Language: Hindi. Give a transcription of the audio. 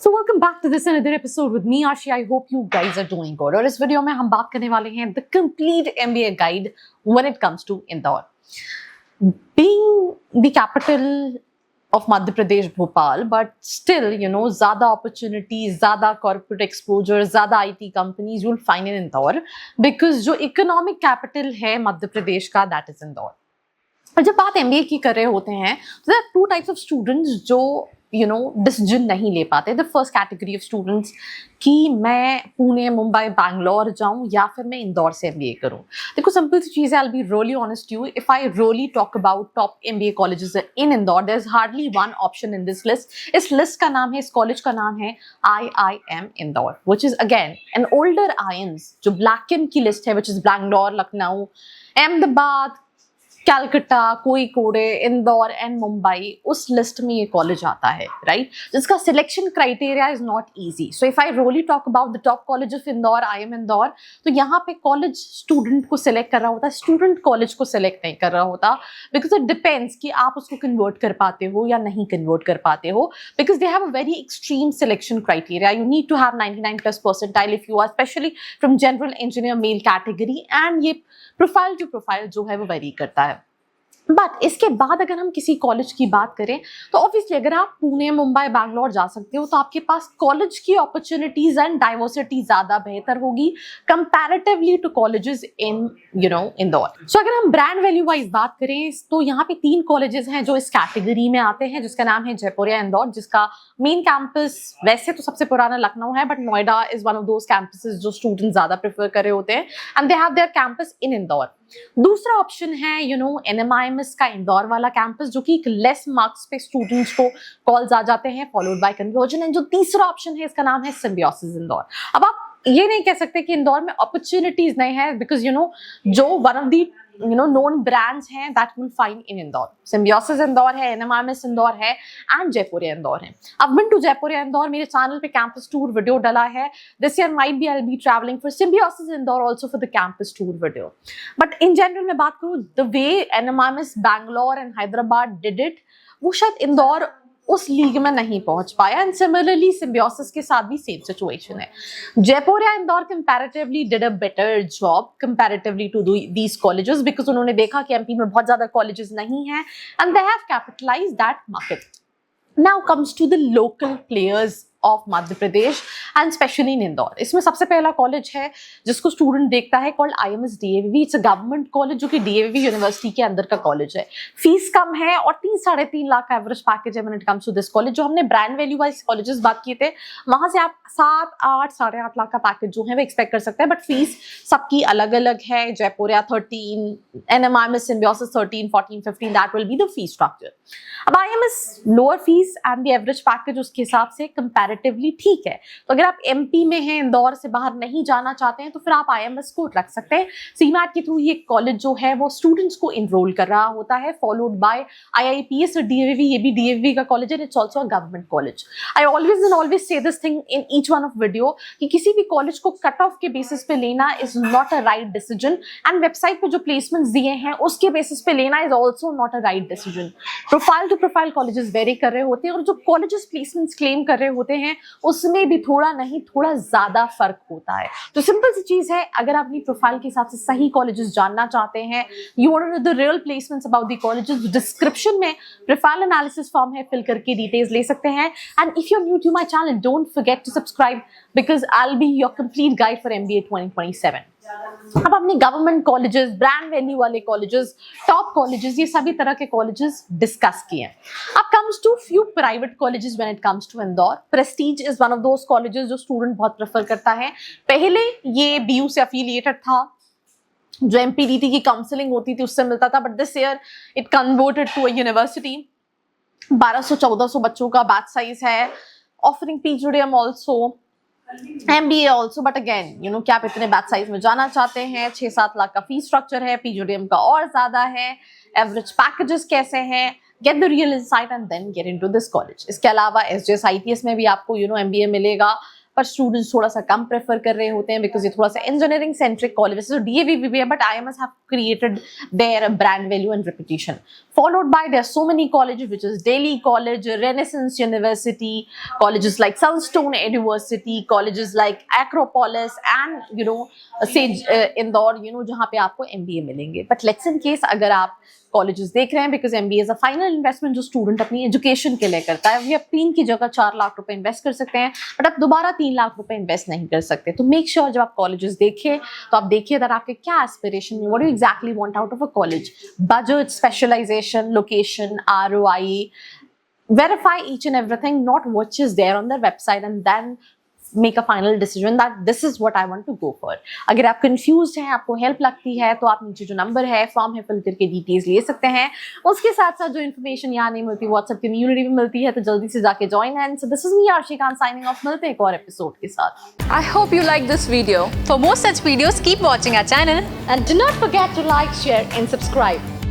So welcome back to this another episode with me Ashi. I hope you guys are doing good. और इस वीडियो में हम बात करने वाले हैं the complete MBA guide when it comes to Indore. Being the capital of Madhya Pradesh, Bhopal, but still, ज़्यादा opportunities, ज़्यादा corporate exposure, ज़्यादा IT companies you'll find in Indore because जो economic capital है मध्य प्रदेश का that is Indore. और जब बात MBA की कर रहे होते हैं, तो there are two types of students जो डिसीजन नहीं ले पाते. The first category of students कि मैं पुणे, मुंबई, बैंगलोर जाऊं या फिर मैं इंदौर से MBA करूं. देखो सिंपल सी चीज़ है. I will be really honest you. If I really talk about top MBA colleges in Indore, there is hardly one option in this list. इस लिस्ट का नाम है, इस कॉलेज का नाम है IIM Indore, which is again an older IIMs जो ब्लैकन की लिस्ट है, which is Bangalore, Lucknow, Ahmedabad, Calcutta, Kozhikode, Indore and Mumbai. उस लिस्ट में ये कॉलेज आता है, राइट? जिसका selection criteria is not easy. So if I really talk about the top college of Indore, IIM Indore, तो यहाँ पे कॉलेज स्टूडेंट को सिलेक्ट कर रहा होता है, स्टूडेंट कॉलेज को सिलेक्ट नहीं कर रहा होता. बिकॉज इट डिपेंड्स कि आप उसको कन्वर्ट कर पाते हो या नहीं कन्वर्ट कर पाते हो. Because they have a very extreme selection criteria. You need to have 99+ percentile if you are specially from general engineer male category. And ये प्रोफाइल टू प्रोफाइल जो है वो वेरी करता है. बट इसके बाद अगर हम किसी कॉलेज की बात करें तो ऑब्वियसली अगर आप पुणे, मुंबई, बैंगलोर जा सकते हो तो आपके पास कॉलेज की अपॉर्चुनिटीज एंड डाइवर्सिटी ज्यादा बेहतर होगी comparatively to colleges in Indore. So अगर हम ब्रांड वैल्यू वाइज बात करें तो यहाँ पे 3 कॉलेजेस हैं जो इस कैटेगरी में आते हैं, जिसका नाम है जयपुरिया इंदौर, जिसका मेन कैंपस वैसे तो सबसे पुराना लखनऊ है, but Noida is one of those campuses जो स्टूडेंट ज्यादा प्रेफर कर रहे होते हैं and they have their campus इन इंदौर. दूसरा ऑप्शन है NMIMS का इंदौर वाला कैंपस, जो कि लेस मार्क्स पे स्टूडेंट्स को कॉल्स आ जाते हैं, फॉलोड बाय कन्वर्जन. एंड जो तीसरा ऑप्शन है इसका नाम है सिम्बियोसिस इंदौर. अब आप ये नहीं कह सकते कि इंदौर में अपॉर्चुनिटीज नहीं है, बिकॉज जो one of the known brands हैं that you will find in Indore. Symbiosis Indore है, NMIMS इंदौर है एंड जयपुरिया इंदौर है. I've been to Jaipuria Indore. मेरे चैनल पे कैंपस टूर वीडियो डला है. This year might be I'll be traveling for Symbiosis Indore also for the campus tour video. But in general मैं बात करूँ, the way NMIMS Bangalore and Hyderabad did it, वो शायद इंदौर उस लीग में नहीं पहुंच पाया. एंड सिमिलरली सिम्बियोसिस के साथ भी सेम सिचुएशन है. Jaipuria Indore comparatively did a better job comparatively to these colleges because उन्होंने देखा कि MP में बहुत ज्यादा कॉलेजेस नहीं हैं and they have capitalised that market. Now comes to the local players of Madhya Pradesh and specially in Indore. इसमें सबसे पहला कॉलेज है जिसको स्टूडेंट देखता है called IMS DAVV. It's a government college जो कि DAVV यूनिवर्सिटी के अंदर का कॉलेज है. फीस कम है और 3-3.5 लाख का एवरेज पैकेज है when it comes to this college. जो हमने ब्रांड वैल्यू वाइज कॉलेजेस बात किए थे, वहां से आप 7-8, 8.5 लाख का पैकेज जो है वो एक्सपेक्ट कर सकते हैं. बट फीस सबकी अलग अलग है. Jaipuria 13, NMIMS Symbiosis 13, 14, 15, that will be the fee structure. अब IMS lower fees and the average package उसके हिसाब से कंपैरेटिवली ठीक है. तो अगर आप MP में हैं, इंदौर से बाहर नहीं जाना चाहते हैं, तो फिर आप IMS को रख सकते हैं. CMAT के थ्रू ये कॉलेज जो है वो स्टूडेंट्स को इनरोल कर रहा होता है, फॉलोड बाय IIPS और DAVV. ये भी DAVV का कॉलेज है. It's also a government college. I always say this thing in each one of video कि किसी भी कॉलेज को कट ऑफ के बेसिस पे लेना is not a right decision. And website पे जो प्लेसमेंट्स दिए हैं उसके बेसिस पे लेना is also not a right decision. Profile to profile colleges vary कर रहे होते हैं और जो कॉलेजेस प्लेसमेंट्स क्लेम कर रहे होते हैं उसमें भी थोड़ा नहीं थोड़ा ज्यादा फर्क होता है. तो सिंपल सी चीज है, अगर आप अपनी प्रोफाइल के हिसाब से सही कॉलेजेस जानना चाहते हैं, you want to know the real placements about the colleges, description में प्रोफाइल एनालिसिस फॉर्म है, फिल करके डिटेल्स ले सकते हैं. And if you are new to my channel, don't forget to subscribe because I will be your complete guide for MBA 2027. अब अपने गवर्नमेंट कॉलेजेस, ब्रांड वैल्यू वाले कॉलेजेस, टॉप कॉलेजेस, ये सभी तरह के कॉलेजेस डिस्कस किए. अब comes to few private colleges when it comes to Indore. Prestige is one of those colleges जो स्टूडेंट बहुत प्रेफर करता है. पहले ये BU से अफिलिएटेड था. जो MPDT की काउंसलिंग होती थी उससे मिलता था, but this year it converted to a university. 1200-1400 बच्चों का बैच साइज है. Offering PGDM also, MBA also. But again क्या आप इतने बैच साइज में जाना चाहते हैं? 6-7 लाख का फी स्ट्रक्चर है. PGDM का और ज्यादा है. एवरेज पैकेजेस कैसे हैं? Get the real insight and then get into this college. इसके अलावा SJS ITS में भी आपको MBA मिलेगा. पर स्टूडेंट्स थोड़ा सा कम प्रेफर कर रहे होते हैं बिकॉज ये थोड़ा सा इंजीनियरिंग सेंट्रिक कॉलेज है. डीएवी भी है but IIMs have created their brand value and reputation. Followed by there are so many colleges which is Delhi College, Renaissance University, colleges like Sunstone University, colleges like Acropolis and Sage Indore, जहाँ पे आपको MBA मिलेंगे. But let's in case अगर आप कॉलेजेस देख रहे हैं because MBA is a final investment जो स्टूडेंट अपनी एजुकेशन के लिए करता है. वी आप 3 की जगह 4 लाख रुपए इन्वेस्ट कर सकते हैं बट आप दोबारा 3 लाख रुपए इन्वेस्ट नहीं कर सकते. तो मेक श्योर जब आप कॉलेजेस देखिए तो आप देखिए दैट आपके क्या एस्पिरेशन है, what do exactly want out of a college, budget, specialisation, location, ROI. Verify each and everything, not what is there on their website, and then make a final decision that this is what I want to go for. अगर आप confused हैं, आपको help लगती है तो आप नीचे जो नंबर है फॉर्म है फिल करके डिटेल्स ले सकते हैं. उसके साथ साथ जो इन्फॉर्मेशन यहाँ नहीं मिलती व्हाट्सएप कम्युनिटी में मिलती है तो जल्दी से जाके ज्वाइन है. So this is me Aarshi Khan signing off. मिलते हैं एक और एपिसोड के साथ. I hope you like this video. For more such videos, keep watching our channel. And do not forget to like, share and subscribe.